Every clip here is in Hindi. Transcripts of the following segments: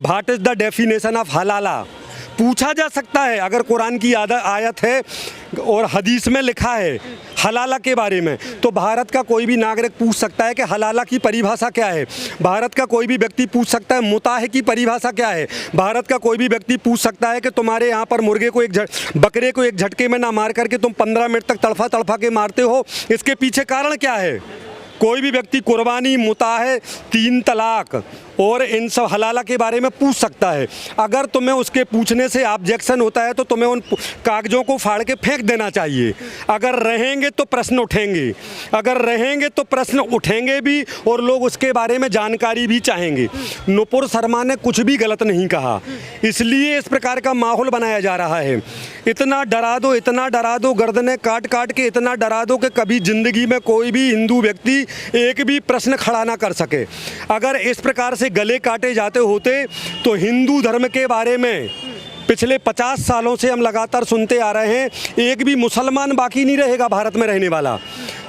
What is the definition of हलाला पूछा जा सकता है। अगर कुरान की आयत है और हदीस में लिखा है हलाला के बारे में, तो भारत का कोई भी नागरिक पूछ सकता है कि हलाला की परिभाषा क्या है। भारत का कोई भी व्यक्ति पूछ सकता है मुताह की परिभाषा क्या है। भारत का कोई भी व्यक्ति पूछ सकता है कि तुम्हारे यहाँ पर मुर्गे को बकरे को एक झटके में ना मार करके तुम 15 मिनट तक तड़फा तड़फा के मारते हो, इसके पीछे कारण क्या है। कोई भी व्यक्ति कुर्बानी, मुताह, 3 तलाक और इन सब हलाला के बारे में पूछ सकता है। अगर तुम्हें उसके पूछने से ऑब्जेक्शन होता है तो तुम्हें उन कागज़ों को फाड़ के फेंक देना चाहिए। अगर रहेंगे तो प्रश्न उठेंगे, अगर रहेंगे तो प्रश्न उठेंगे भी और लोग उसके बारे में जानकारी भी चाहेंगे। नुपुर शर्मा ने कुछ भी गलत नहीं कहा, इसलिए इस प्रकार का माहौल बनाया जा रहा है। इतना डरा दो, इतना डरा दो, गर्दनें काट काट के इतना डरा दो कि कभी ज़िंदगी में कोई भी हिंदू व्यक्ति एक भी प्रश्न खड़ा ना कर सके। अगर इस प्रकार से गले काटे जाते होते तो हिंदू धर्म के बारे में पिछले 50 सालों से हम लगातार सुनते आ रहे हैं, एक भी मुसलमान बाकी नहीं रहेगा भारत में रहने वाला।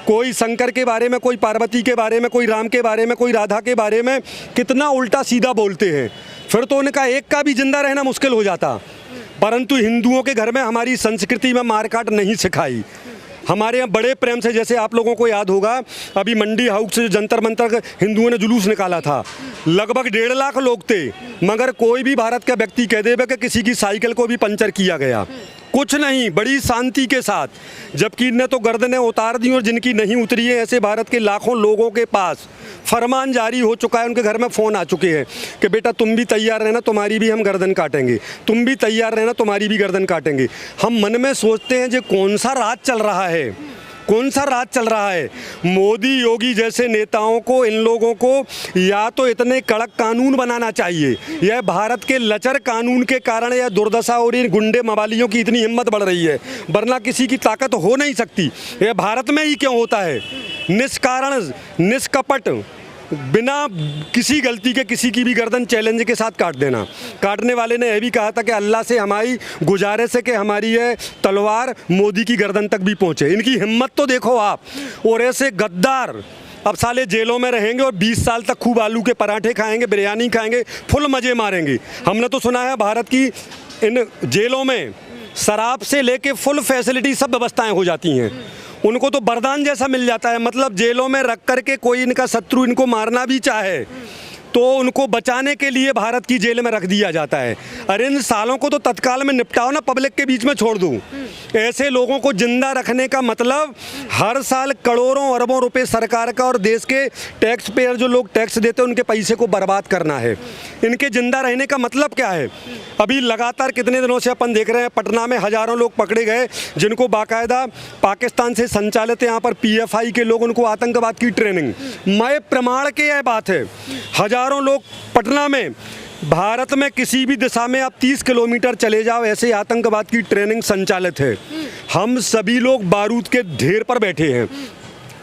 कोई शंकर के बारे में, कोई पार्वती के बारे में, कोई राम के बारे में, कोई राधा के बारे में कितना उल्टा सीधा बोलते हैं, फिर तो उनका एक का भी जिंदा रहना मुश्किल हो जाता। परंतु हिंदुओं के घर में हमारी संस्कृति में मारकाट नहीं सिखाई। हमारे यहाँ बड़े प्रेम से, जैसे आप लोगों को याद होगा, अभी मंडी हाउस से जंतर मंतर हिंदुओं ने जुलूस निकाला था, लगभग 1.5 लाख लोग थे, मगर कोई भी भारत का व्यक्ति कह देगा कि किसी की साइकिल को भी पंचर किया गया, कुछ नहीं, बड़ी शांति के साथ। जबकि इनने तो गर्दनें उतार दी और जिनकी नहीं उतरी है, ऐसे भारत के लाखों लोगों के पास फरमान जारी हो चुका है, उनके घर में फ़ोन आ चुके हैं कि बेटा तुम भी तैयार रहना, तुम्हारी भी हम गर्दन काटेंगे, तुम भी तैयार रहना, तुम्हारी भी गर्दन काटेंगे। हम मन में सोचते हैं जो कौन सा राज चल रहा है, कौन सा राज चल रहा है। मोदी योगी जैसे नेताओं को, इन लोगों को या तो इतने कड़क कानून बनाना चाहिए, यह भारत के लचर कानून के कारण यह दुर्दशा और इन गुंडे मवालियों की इतनी हिम्मत बढ़ रही है, वरना किसी की ताकत हो नहीं सकती। यह भारत में ही क्यों होता है, निष्कारण, निष्कपट, बिना किसी गलती के किसी की भी गर्दन चैलेंज के साथ काट देना। काटने वाले ने यह भी कहा था कि अल्लाह से हमारी गुजारिश है कि हमारी यह तलवार मोदी की गर्दन तक भी पहुंचे। इनकी हिम्मत तो देखो आप। और ऐसे गद्दार अब साले जेलों में रहेंगे और 20 साल तक खूब आलू के पराठे खाएंगे, बिरयानी खाएंगे, फुल मज़े मारेंगे। हमने तो सुना है भारत की इन जेलों में शराब से लेके फुल फैसिलिटी सब व्यवस्थाएँ हो जाती हैं, उनको तो वरदान जैसा मिल जाता है। मतलब जेलों में रख करके कोई इनका शत्रु इनको मारना भी चाहे तो उनको बचाने के लिए भारत की जेल में रख दिया जाता है। अरे इन सालों को तो तत्काल में निपटाओ ना, पब्लिक के बीच में छोड़ दूँ। ऐसे लोगों को जिंदा रखने का मतलब हर साल करोड़ों अरबों रुपए सरकार का और देश के टैक्स पेयर जो लोग टैक्स देते हैं उनके पैसे को बर्बाद करना है। इनके जिंदा रहने का मतलब क्या है। अभी लगातार कितने दिनों से अपन देख रहे हैं पटना में हज़ारों लोग पकड़े गए, जिनको बाकायदा पाकिस्तान से संचालित यहाँ पर PFI के लोग, उनको आतंकवाद की ट्रेनिंग, मैं प्रमाण के यह बात है, हज़ारों लोग पटना में, भारत में किसी भी दिशा में आप 30 किलोमीटर चले जाओ, ऐसे आतंकवाद की ट्रेनिंग संचालित है। हम सभी लोग बारूद के ढेर पर बैठे हैं।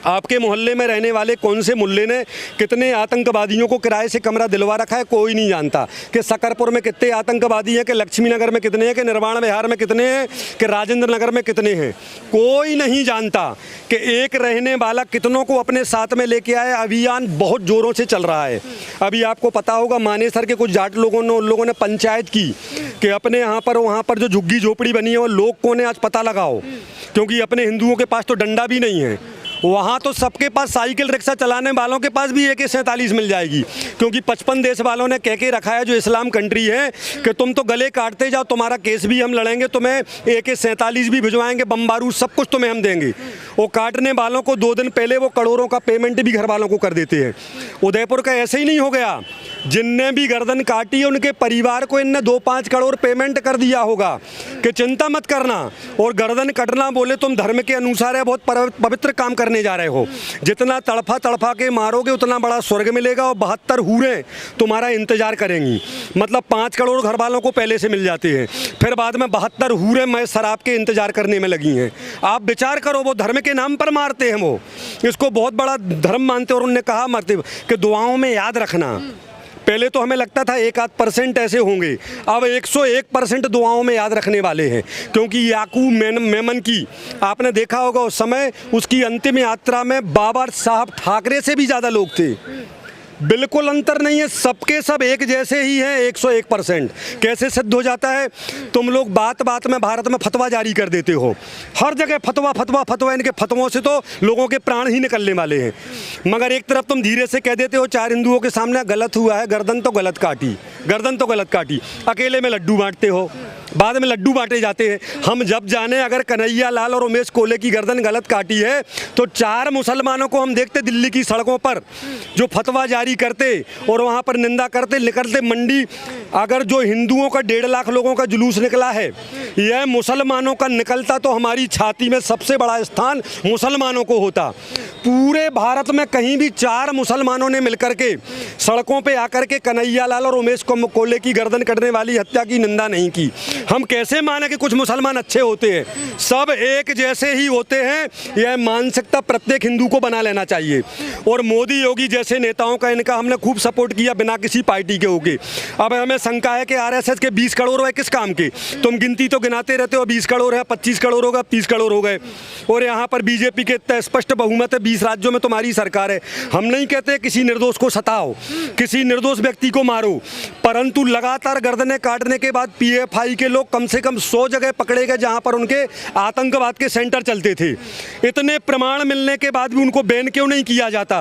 आपके मोहल्ले में रहने वाले कौन से मुल्ले ने कितने आतंकवादियों को किराए से कमरा दिलवा रखा है कोई नहीं जानता। कि सकरपुर में कितने आतंकवादी हैं, कि लक्ष्मी नगर में कितने हैं, कि निर्वाण विहार में कितने हैं, कि राजेंद्र नगर में कितने हैं, कोई नहीं जानता। कि एक रहने वाला कितनों को अपने साथ में लेके आया, अभियान बहुत ज़ोरों से चल रहा है। अभी आपको पता होगा मानेसर के कुछ जाट लोगों ने, उन लोगों ने पंचायत की कि अपने यहाँ पर, वहाँ पर जो झुग्गी झोपड़ी बनी है वो लोग कौन है आज पता लगाओ, क्योंकि अपने हिंदुओं के पास तो डंडा भी नहीं है। वहाँ तो सबके पास, साइकिल रिक्शा चलाने वालों के पास भी AK-47 मिल जाएगी, क्योंकि 55 देश वालों ने कह के रखा है जो इस्लाम कंट्री है कि तुम तो गले काटते जाओ, तुम्हारा केस भी हम लड़ेंगे, तुम्हें AK-47 भी भिजवाएंगे, बम बारूद सब कुछ तुम्हें हम देंगे। वो काटने वालों को 2 दिन पहले वो करोड़ों का पेमेंट भी घर वालों को कर देते हैं। उदयपुर का ऐसे ही नहीं हो गया, जिनने भी गर्दन काटी है उनके परिवार को इनने 2-5 करोड़ पेमेंट कर दिया होगा कि चिंता मत करना। और गर्दन कटना बोले तुम धर्म के अनुसार है, बहुत पवित्र काम करने जा रहे हो, जितना तड़फा तड़फा के मारोगे उतना बड़ा स्वर्ग मिलेगा और 72 हूरें तुम्हारा इंतजार करेंगी। मतलब 5 करोड़ घर वालों को पहले से मिल जाते हैं, फिर बाद में 72 हूरें मैं शराब के इंतजार करने में लगी हैं। आप विचार करो, वो धर्म के नाम पर मारते हैं, वो इसको बहुत बड़ा धर्म मानते हैं। और उन्होंने कहा मरते कि दुआओं में याद रखना। पहले तो हमें लगता था 1-8% ऐसे होंगे, अब 101% दुआओं में याद रखने वाले हैं। क्योंकि याकूब मेमन की आपने देखा होगा उस समय उसकी अंतिम यात्रा में बाबा साहब ठाकरे से भी ज़्यादा लोग थे। बिल्कुल अंतर नहीं है, सबके सब एक जैसे ही हैं 101%। कैसे सिद्ध हो जाता है? तुम लोग बात बात में भारत में फतवा जारी कर देते हो, हर जगह फतवा फतवा फतवा, इनके फतवों से तो लोगों के प्राण ही निकलने वाले हैं। मगर एक तरफ तुम धीरे से कह देते हो 4 हिंदुओं के सामने गलत हुआ है, गर्दन तो गलत काटी, गर्दन तो गलत काटी, अकेले में लड्डू बांटते हो, बाद में लड्डू बांटे जाते हैं। हम जब जाने अगर कन्हैया लाल और उमेश कोले की गर्दन गलत काटी है तो 4 मुसलमानों को हम देखते दिल्ली की सड़कों पर जो फतवा जारी करते और वहाँ पर निंदा करते, निकलते मंडी। अगर जो हिंदुओं का 1.5 लाख लोगों का जुलूस निकला है, यह मुसलमानों का निकलता तो हमारी छाती में सबसे बड़ा स्थान मुसलमानों को होता। पूरे भारत में कहीं भी 4 मुसलमानों ने मिलकर के सड़कों पे आकर के कन्हैया लाल और उमेश कोले की गर्दन कटने वाली हत्या की निंदा नहीं की। हम कैसे माने कि कुछ मुसलमान अच्छे होते हैं? सब एक जैसे ही होते हैं, यह मानसिकता प्रत्येक हिंदू को बना लेना चाहिए। और मोदी योगी जैसे नेताओं का इनका हमने खूब सपोर्ट किया बिना किसी पार्टी के होके। अब हमें शंका है कि आरएसएस के 20 करोड़ है किस काम के? तुम गिनती तो गिनाते रहते हो, 20 करोड़ है, 25 करोड़ होगा, 30 करोड़ हो गए। और यहाँ पर बीजेपी के इतना स्पष्ट बहुमत है, 20 राज्यों में तुम्हारी सरकार है। हम नहीं कहते किसी निर्दोष को सताओ, किसी निर्दोष व्यक्ति को मारो, परंतु लगातार गर्दनें काटने के बाद पीएफआई के लोग कम से कम 100 जगह पकड़े गए जहाँ पर उनके आतंकवाद के सेंटर चलते थे। इतने प्रमाण मिलने के बाद भी उनको बैन क्यों नहीं किया जाता?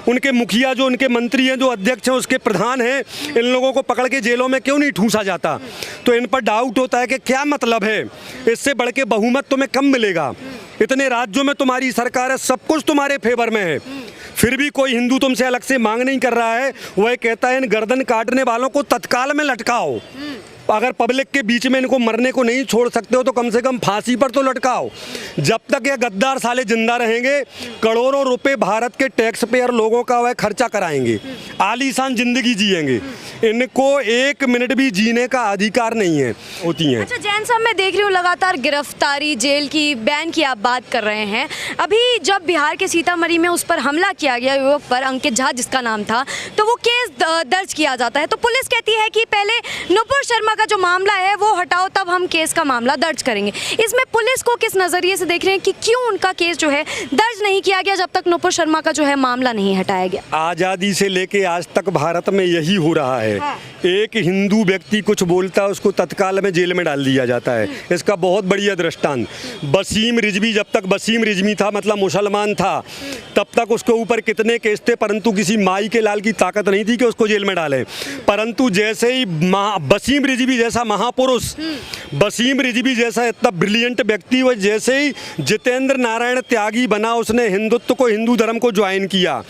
उनके मुखिया जो उनके मंत्री हैं, जो अध्यक्ष हैं, उसके प्रधान हैं, इन लोगों को पकड़ के जेलों में क्यों नहीं ठूंसा जाता? तो इन पर डाउट होता है कि क्या मतलब है, इससे बढ़ के बहुमत तुम्हें कम मिलेगा। इतने राज्यों में तुम्हारी सरकार है, सब कुछ तुम्हारे फेवर में है, फिर भी कोई हिंदू तुमसे अलग से मांग नहीं कर रहा है। वह कहता है इन गर्दन काटने वालों को तत्काल में लटकाओ। अगर पब्लिक के बीच में इनको मरने को नहीं छोड़ सकते हो तो कम से कम फांसी पर तो लटकाओ। जब तक ये गद्दार साले जिंदा रहेंगे, करोड़ों रुपए भारत के टैक्स पेयर लोगों का वह खर्चा कराएंगे, आलीशान जिंदगी जिएंगे। इनको 1 मिनट भी जीने का अधिकार नहीं है होती हैं। अच्छा जैन साहब, मैं देख रही हूँ लगातार गिरफ्तारी, जेल की, बैन की आप बात कर रहे हैं। अभी जब बिहार के सीतामढ़ी में उस पर हमला किया गया युवक पर, अंकित झा जिसका नाम था, तो वो केस दर्ज किया जाता है। तो पुलिस कहती है कि पहले नुपुर शर्मा का जो मामला है वो हटाओ, तब हम केस का मामला दर्ज करेंगे। इसमें पुलिस को किस नज़रिए से देख रहे हैं कि क्यों उनका केस जो है दर्ज नहीं किया गया जब तक नुपुर शर्मा का जो है मामला नहीं हटाया गया? आज़ादी से लेके आज तक भारत में यही हो रहा है। हाँ। एक हिंदू व्यक्ति कुछ बोलता है, उसको तत्काल में जेल में डाल दिया जाता है। इसका बहुत बढ़िया दृष्टांत वसीम रिजवी, जब तक वसीम रिजवी था, मतलब मुसलमान था, तब तक उसके ऊपर कितने केस थे, परंतु किसी माई के लाल की ताकत नहीं थी कि उसको जेल में डालें। परंतु जैसे ही वसीम रिजवी जैसा महापुरुष, वसीम रिजवी जैसा इतना ब्रिलियंट व्यक्ति, वह जैसे ही जितेंद्र नारायण त्यागी बना, उसने हिंदुत्व को, हिंदू धर्म को ज्वाइन किया।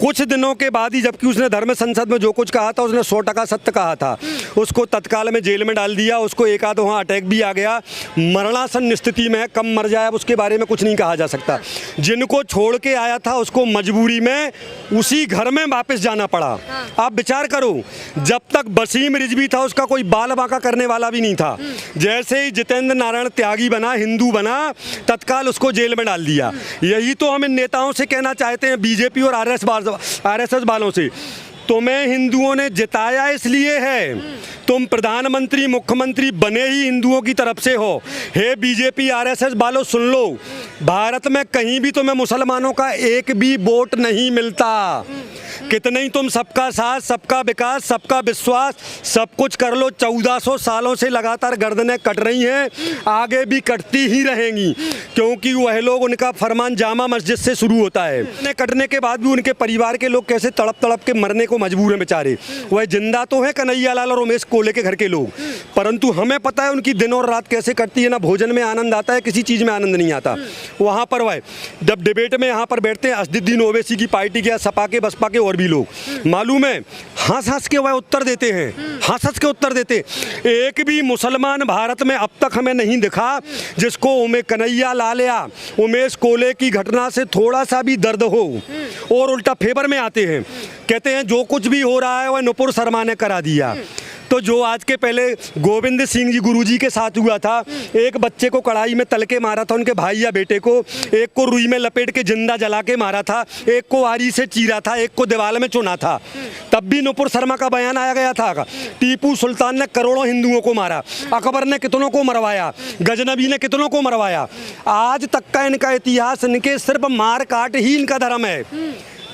कुछ दिनों के बाद ही, जबकि उसने धर्म संसद में जो कुछ कहा था उसने 100% सत्य कहा था, उसको तत्काल में जेल में डाल दिया। उसको एक आध वहाँ अटैक भी आ गया, मरणासन स्थिति में है, कम मर जाए, अब उसके बारे में कुछ नहीं कहा जा सकता। जिनको छोड़ के आया था उसको मजबूरी में उसी घर में वापस जाना पड़ा। आप विचार करो, जब तक वसीम रिजवी था उसका कोई बाल बांका करने वाला भी नहीं था। जैसे ही जितेंद्र नारायण त्यागी बना, हिंदू बना, तत्काल उसको जेल में डाल दिया। यही तो हम इन नेताओं से कहना चाहते हैं, बीजेपी और आरएसएस वालों से। तुम्हें हिंदुओं ने जिताया इसलिए है, तुम प्रधानमंत्री मुख्यमंत्री बने ही हिंदुओं की तरफ से हो। हे बीजेपी आरएसएस वालों, सुन लो, भारत में कहीं भी तुम्हें मुसलमानों का एक भी वोट नहीं मिलता। कितने ही तुम सबका साथ, सबका विकास, सबका विश्वास, सब कुछ कर लो, 1400 सालों से लगातार गर्दनें कट रही हैं, आगे भी कटती ही रहेंगी, क्योंकि वह लोग, उनका फरमान जामा मस्जिद से शुरू होता है। गर्दनें कटने के बाद भी उनके परिवार के लोग कैसे तड़प तड़प के मरने को मजबूर हैं बेचारे। वह जिंदा तो है कन्हैया लाल और उमेश कोले के घर के लोग, परंतु हमें पता है उनकी दिन और रात कैसे कटती है। ना भोजन में आनंद आता है, किसी चीज़ में आनंद नहीं आता। वहाँ पर वह जब डिबेट में यहाँ पर बैठते हैं, असदुद्दीन ओवैसी की पार्टी के, सपा के, बसपा के और भी लोग, मालूम है, हंस हंस के वह उत्तर देते हैं, हंस हंस के उत्तर देते। एक भी मुसलमान भारत में अब तक हमें नहीं दिखा जिसको कन्हैया लाल या उमेश कोले की घटना से थोड़ा सा भी दर्द हो, और उल्टा फेवर में आते हैं, कहते हैं जो कुछ भी हो रहा है वह नुपुर शर्मा ने करा दिया। तो जो आज के पहले गोविंद सिंह जी गुरुजी के साथ हुआ था, एक बच्चे को कढ़ाई में तल के मारा था, उनके भाई या बेटे को, एक को रुई में लपेट के जिंदा जला के मारा था, एक को आरी से चीरा था, एक को दीवार में चुना था, तब भी नुपुर शर्मा का बयान आया गया था। टीपू सुल्तान ने करोड़ों हिंदुओं को मारा, अकबर ने कितनों को मरवाया, गजनबी ने कितनों को मरवाया। आज तक का इनका इतिहास, इनके सिर्फ मार काट ही इनका धर्म है।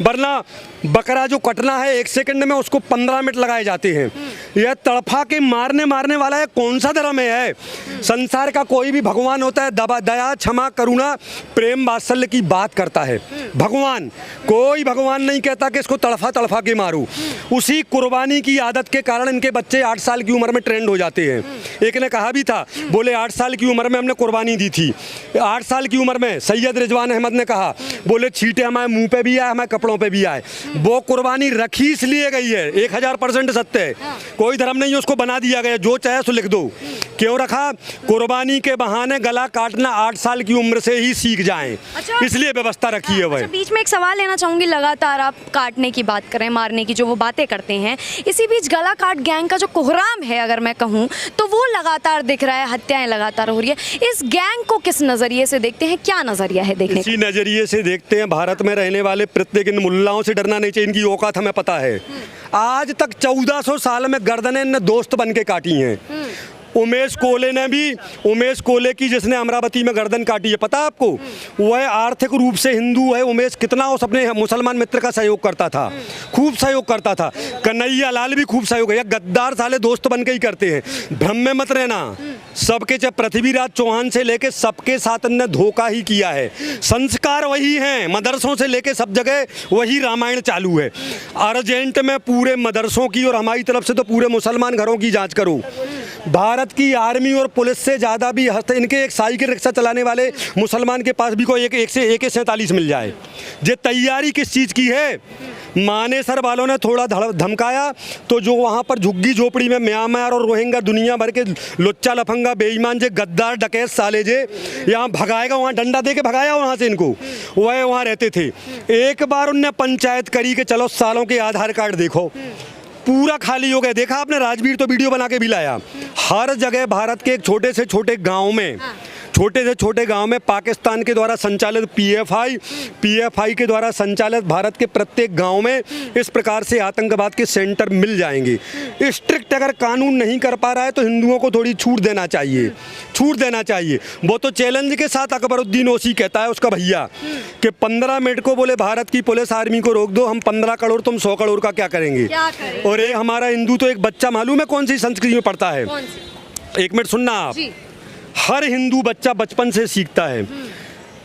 वरना बकरा जो कटना है 1 सेकंड में, उसको 15 मिनट लगाए जाते हैं। यह तड़फा के मारने वाला है, कौन सा धर्म है? संसार का कोई भी भगवान होता है दया, क्षमा, करुणा, प्रेम, वात्सल्य की बात करता है। भगवान, कोई भगवान नहीं कहता कि इसको तड़फा के मारो। उसी कुर्बानी की आदत के कारण इनके बच्चे 8 साल की उम्र में ट्रेंड हो जाते हैं। एक ने कहा भी था, बोले 8 साल की उम्र में हमने कुर्बानी दी थी। 8 साल की उम्र में सैयद रिजवान अहमद ने कहा, बोले छींटे हमारे मुंह पे भी आए, हमारे कपड़ों पे भी आए। वो कुर्बानी रखी इसलिए गई है, 1000% सत्य है। कोई धर्म नहीं है उसको बना दिया गया, जो चाहे सो लिख दो। क्यों रखा? कुर्बानी के बहाने गला काटना 8 साल की उम्र से ही सीख जाएं, अच्छा, इसलिए व्यवस्था रखी है वह। अच्छा, बीच में एक सवाल लेना चाहूंगी। लगातार आप काटने की बात करें, मारने की जो वो बातें करते हैं, इसी बीच गला काट गैंग का जो कोहराम है अगर मैं कहूँ तो वो लगातार दिख रहा है, हत्याएं लगातार हो रही है। इस गैंग को किस नजरिए से देखते हैं, क्या नजरिया है देखने इसी नजरिए से देखते हैं। भारत में रहने वाले प्रत्येक इन मुल्लाओं से डरना नहीं चाहिए, इनकी औकात हमें पता है। आज तक 1400 साल में गर्दनें इनने दोस्त बन के काटी हैं। उमेश कोले ने भी, उमेश कोले की जिसने अमरावती में गर्दन काटी है, पता है आपको? वह आर्थिक रूप से हिंदू है। उमेश कितना उस अपने मुसलमान मित्र का सहयोग करता था, खूब सहयोग करता था। कन्हैया लाल भी खूब सहयोग है। गद्दार साले दोस्त बन के ही करते हैं, भ्रम में मत रहना। सबके, चाहे पृथ्वीराज चौहान से लेके सबके साथ इनने धोखा ही किया है। संस्कार वही हैं, मदरसों से लेके सब जगह वही रामायण चालू है। अर्जेंट में पूरे मदरसों की और हमारी तरफ से तो पूरे मुसलमान घरों की जांच करो। भारत की आर्मी और पुलिस से ज़्यादा भी इनके एक साइकिल रिक्शा चलाने वाले मुसलमान के पास भी कोई एक से AK-47 मिल जाए। ये तैयारी किस चीज़ की है? मानेसर वालों ने थोड़ा धमकाया तो जो वहाँ पर झुग्गी झोपड़ी में म्यांमार और रोहिंग्या दुनिया भर के लुच्चा लफंगा बेईमान जे गद्दार डकैत साले जे यहाँ भगाएगा, वहाँ डंडा दे के भगाया वहाँ से इनको, वह वहाँ रहते थे। एक बार उनने पंचायत करी कि चलो सालों के आधार कार्ड देखो, पूरा खाली हो गया। देखा आपने? राजवीर तो वीडियो बना के भी लाया। हर जगह भारत के एक छोटे से छोटे गांव में, छोटे से छोटे गांव में पाकिस्तान के द्वारा संचालित PFI के द्वारा संचालित भारत के प्रत्येक गांव में इस प्रकार से आतंकवाद के सेंटर मिल जाएंगे। स्ट्रिक्ट अगर कानून नहीं कर पा रहा है तो हिंदुओं को थोड़ी छूट देना चाहिए, छूट देना चाहिए। वो तो चैलेंज के साथ अकबरुद्दीन ओसी कहता है उसका भैया कि 15 मिनट को बोले भारत की पुलिस आर्मी को रोक दो, हम 15 करोड़ तुम 100 करोड़ का क्या करेंगे? और ये हमारा हिंदू तो एक बच्चा मालूम है कौन सी संस्कृति में पढ़ता है? 1 मिनट सुनना आप। हर हिंदू बच्चा बचपन से सीखता है,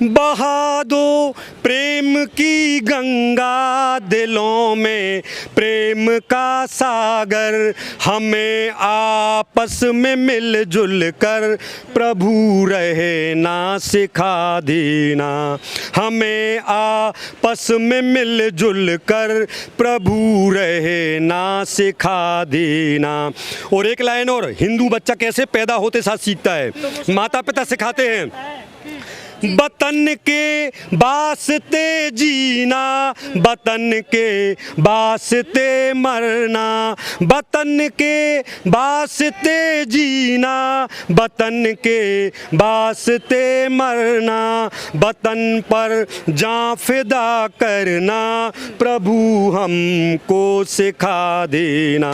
बहा दो प्रेम की गंगा दिलों में, प्रेम का सागर, हमें आपस में मिलजुल कर प्रभु रहे ना सिखा देना, हमें आपस में मिलजुल कर प्रभु रहे ना सिखा देना। और एक लाइन और, हिंदू बच्चा कैसे पैदा होते साथ सीखता है? माता पिता सिखाते हैं, वतन के वास्ते जीना, वतन के वास्ते मरना, वतन के वास्ते जीना, वतन के वास्ते मरना, वतन पर जान फिदा करना, प्रभु हमको सिखा देना।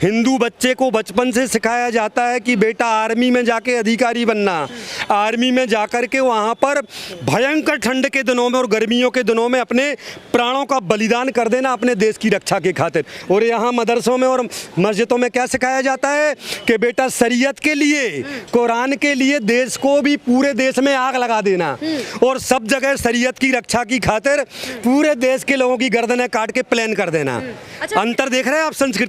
हिंदू बच्चे को बचपन से सिखाया जाता है कि बेटा आर्मी में जाके अधिकारी बनना, आर्मी में जाकर के वहाँ पर भयंकर ठंड के दिनों में और गर्मियों के दिनों में अपने प्राणों का बलिदान कर देना अपने देश की रक्षा के खातिर। और यहाँ मदरसों में और मस्जिदों में क्या सिखाया जाता है कि बेटा शरीयत के लिए, कुरान के लिए देश को भी, पूरे देश में आग लगा देना और सब जगह शरीयत की रक्षा की खातिर पूरे देश के लोगों की गर्दनें काट के प्लान कर देना। अंतर देख रहे हैं आप संस्कृति?